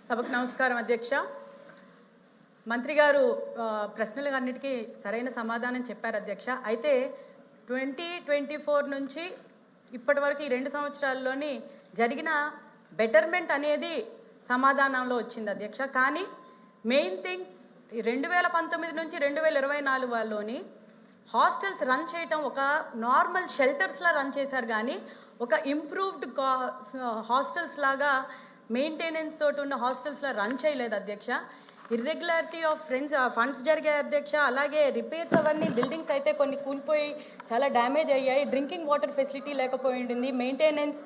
సభకు నమస్కారం అధ్యక్ష. మంత్రి గారు ప్రశ్నలన్నిటికీ సరైన సమాధానం చెప్పారు అధ్యక్ష. అయితే 2024 నుంచి ఇప్పటి వరకు ఈ 2 సంవత్సరాల్లోని జరిగిన బెటర్మెంట్ అనేది సమాధానంలో వచ్చింది అధ్యక్ష. కానీ మెయిన్ థింగ్ 2019 నుంచి 2024 వాళ్ళలోని హాస్టల్స్ రన్ చేయటం ఒక నార్మల్ షెల్టర్స్లా రన్ చేశారు, కానీ ఒక ఇంప్రూవ్డ్ హాస్టల్స్ లాగా మెయింటెనెన్స్ తోటి ఉన్న హాస్టల్స్లో రన్ చేయలేదు అధ్యక్ష. ఇర్రెగ్యులారిటీ ఆఫ్ ఫండ్స్ జరిగాయి అధ్యక్ష. అలాగే రిపేర్స్ అవన్నీ బిల్డింగ్స్ అయితే కొన్ని కూలిపోయి చాలా డ్యామేజ్ అయ్యాయి. డ్రింకింగ్ వాటర్ ఫెసిలిటీ లేకపోయింది. మెయింటెనెన్స్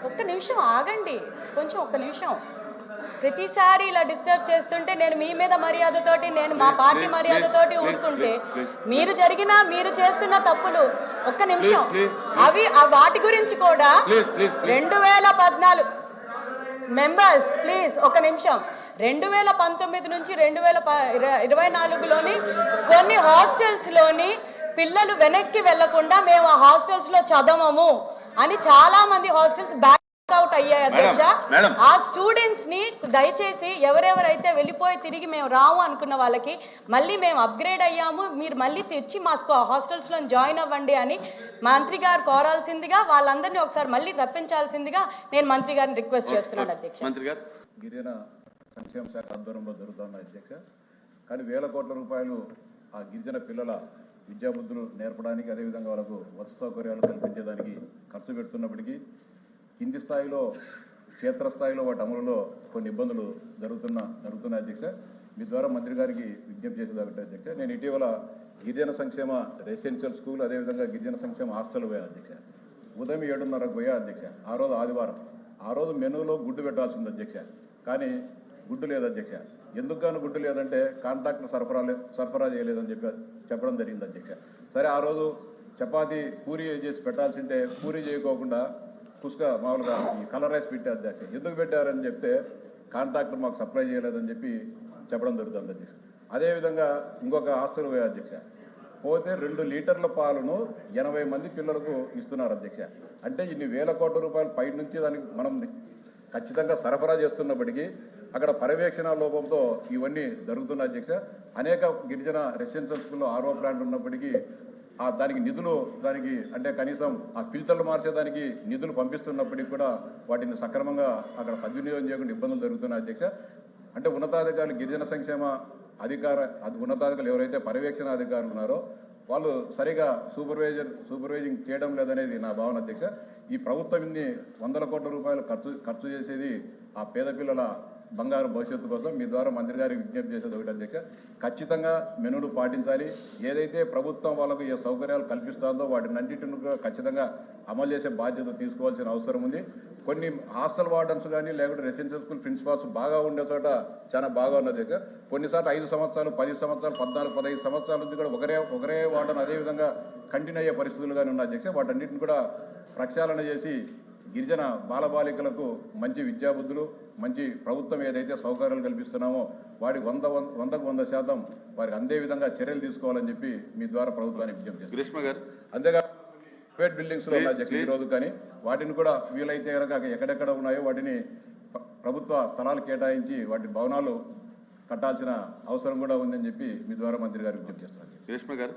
ఒక్క నిమిషం ఆగండి, కొంచెం ఒక్క నిమిషం. ప్రతిసారి ఇలా డిస్టర్బ్ చేస్తుంటే నేను మీ మీద మర్యాదతోటి, నేను మా పార్టీ మర్యాదతోటి ఊరుకుంటే మీరు చేస్తున్న తప్పులు ఒక్క నిమిషం అవి వాటి గురించి కూడా 2014 మెంబర్స్ ప్లీజ్ ఒక నిమిషం. 2019 నుంచి 2024లోని కొన్ని హాస్టల్స్లోని పిల్లలు వెనక్కి వెళ్లకుండా మేము ఆ హాస్టల్స్లో చదవము అని చాలా మంది హాస్టల్స్ బ్యాక్ అవుట్ అయ్యాయి అధ్యక్ష. ఆ స్టూడెంట్స్ ని దయచేసి ఎవరెవరైతే వెళ్ళిపోయి తిరిగి మేము రాము అనుకున్న వాళ్ళకి మళ్ళీ మేము అప్గ్రేడ్ అయ్యాము, మీరు మళ్ళీ తెచ్చి మా హాస్టల్స్ లో జాయిన్ అవ్వండి అని మంత్రి గారు కోరాల్సిందిగా, వాళ్ళందరినీ ఒకసారి మళ్ళీ రప్పించాల్సిందిగా నేను మంత్రి గారిని రిక్వెస్ట్ చేస్తున్నాను అధ్యక్ష. మంత్రి గారు, గిరిజన సంక్షేమ శాఖ ఆధ్వర్యంలో జరుగుతున్న అధ్యక్ష, కానీ వేల కోట్ల రూపాయలు ఆ గిరిజన పిల్లల విద్యాబుద్ధులు నేర్పడానికి, అదేవిధంగా వాళ్ళకు వసతి సౌకర్యాలు కల్పించేదానికి ఖర్చు పెడుతున్నప్పటికీ కింది స్థాయిలో క్షేత్రస్థాయిలో వాటి అమలులో కొన్ని ఇబ్బందులు జరుగుతున్నాయి అధ్యక్ష. మీ ద్వారా మంత్రి గారికి విజ్ఞప్తి చేసేది ఒకటి అధ్యక్ష, నేను ఇటీవల గిరిజన సంక్షేమ రెసిడెన్షియల్ స్కూల్, అదేవిధంగా గిరిజన సంక్షేమ హాస్టల్ పోయా అధ్యక్ష. ఉదయం 7:30కు పోయా అధ్యక్ష. ఆ రోజు ఆదివారం, ఆ రోజు మెనూలో గుడ్డు పెట్టాల్సింది అధ్యక్ష, కానీ గుడ్డు లేదు అధ్యక్ష. ఎందుకు గాను గుడ్డు లేదంటే కాంట్రాక్టర్ సరఫరా చేయలేదని చెప్పడం జరిగింది అధ్యక్ష. సరే, ఆ రోజు చపాతీ పూరి చేసి పెట్టాల్సింటే పూరి చేయకోకుండా కుస్కా మామూలుగా ఈ కలర్ రైస్ పెట్టే అధ్యక్ష. ఎందుకు పెట్టారని చెప్తే కాంట్రాక్టర్ మాకు సప్లై చేయలేదని చెప్పడం జరుగుతుంది అధ్యక్ష. అదేవిధంగా ఇంకొక హాస్టల్ పోయే అధ్యక్ష, పోతే 2 లీటర్ల పాలను 80 మంది పిల్లలకు ఇస్తున్నారు అధ్యక్ష. అంటే ఇన్ని వేల కోట్ల రూపాయలు పై నుంచి దానికి మనం ఖచ్చితంగా సరఫరా చేస్తున్నప్పటికీ అక్కడ పర్యవేక్షణ లోపంతో ఇవన్నీ జరుగుతున్నాయి అధ్యక్ష. అనేక గిరిజన రెసిడెన్షియల్ స్కూల్లో ఆర్ఓ ప్లాంట్ ఉన్నప్పటికీ దానికి నిధులు అంటే కనీసం ఆ ఫిల్టర్లు మార్చేదానికి నిధులు పంపిస్తున్నప్పటికీ కూడా వాటిని సక్రమంగా అక్కడ సద్వినియోగం చేయకుండా ఇబ్బందులు జరుగుతున్నాయి అధ్యక్ష. అంటే ఉన్నతాధికారులు, గిరిజన సంక్షేమ ఉన్నతాధికారులు ఎవరైతే పర్యవేక్షణ అధికారులు ఉన్నారో వాళ్ళు సరిగా సూపర్వైజింగ్ చేయడం లేదనేది నా భావన అధ్యక్ష. ఈ ప్రభుత్వం ఇన్ని వందల కోట్ల రూపాయలు ఖర్చు చేసేది ఆ పేద పిల్లల బంగారు భవిష్యత్తు కోసం. మీ ద్వారా మంత్రి గారికి విజ్ఞప్తి చేసేది ఒకటి అధ్యక్ష, ఖచ్చితంగా మెనూలు పాటించాలి. ఏదైతే ప్రభుత్వం వాళ్ళకు ఏ సౌకర్యాలు కల్పిస్తుందో వాటినన్నింటిని ఖచ్చితంగా అమలు చేసే బాధ్యత తీసుకోవాల్సిన అవసరం ఉంది. కొన్ని హాస్టల్ వార్డన్స్ కానీ లేకుంటే రెసిడెన్షియల్ స్కూల్ ప్రిన్సిపాల్స్ బాగా ఉండే చోట చాలా బాగా ఉన్నది అధ్యక్ష. కొన్నిసార్లు 5 సంవత్సరాలు, 10 సంవత్సరాలు, 14, 15 సంవత్సరాల నుంచి కూడా ఒకరే వార్డన్ అదేవిధంగా కంటిన్యూ అయ్యే పరిస్థితులు కానీ ఉన్న అధ్యక్ష. వాటన్నిటిని కూడా ప్రక్షాళన చేసి గిరిజన బాలబాలికలకు మంచి విద్యాబుద్ధులు, మంచి ప్రభుత్వం ఏదైతే సౌకర్యాలు కల్పిస్తున్నామో వాడి 100% వారికి అందే విధంగా చర్యలు తీసుకోవాలని చెప్పి మీ ద్వారా ప్రభుత్వానికి విజ్ఞప్తి చేస్తాను. అంతేగా ప్రైవేట్ బిల్డింగ్స్ లో ఉన్న అధ్యక్ష ఈ రోజు, కానీ వాటిని కూడా వీలైతే కనుక ఎక్కడెక్కడ ఉన్నాయో వాటిని ప్రభుత్వ స్థలాలు కేటాయించి వాటి భవనాలు కట్టాల్సిన అవసరం కూడా ఉందని చెప్పి మీ ద్వారా మంత్రి గారు విజ్ఞప్తి చేస్తున్నారు.